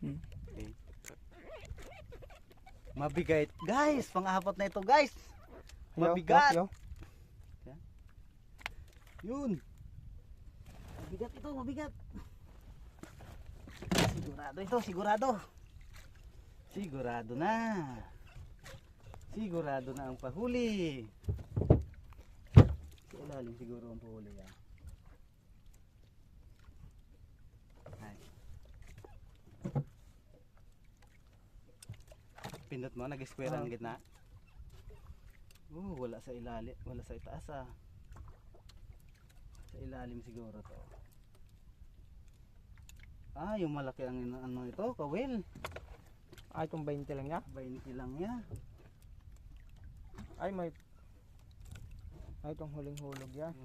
Okay. Mabigat. Guys, pang-apat na ito guys. Mabigat. Yun. Mabigat ito, mabigat. Sigurado ito, sigurado. Sigurado na. Sigurado na ang pahuli. Sa ilalim siguro ang pahuli yan. Ay. Pindot mo, nag-square ang gitna. Wala sa ilalim, wala sa itaas ah. Sa ilalim siguro to. Ah, yung malaki ang ano ito, kawil. Ay, kung 20 lang niya? 20 lang niya. Ay, may itong huling hulog yan.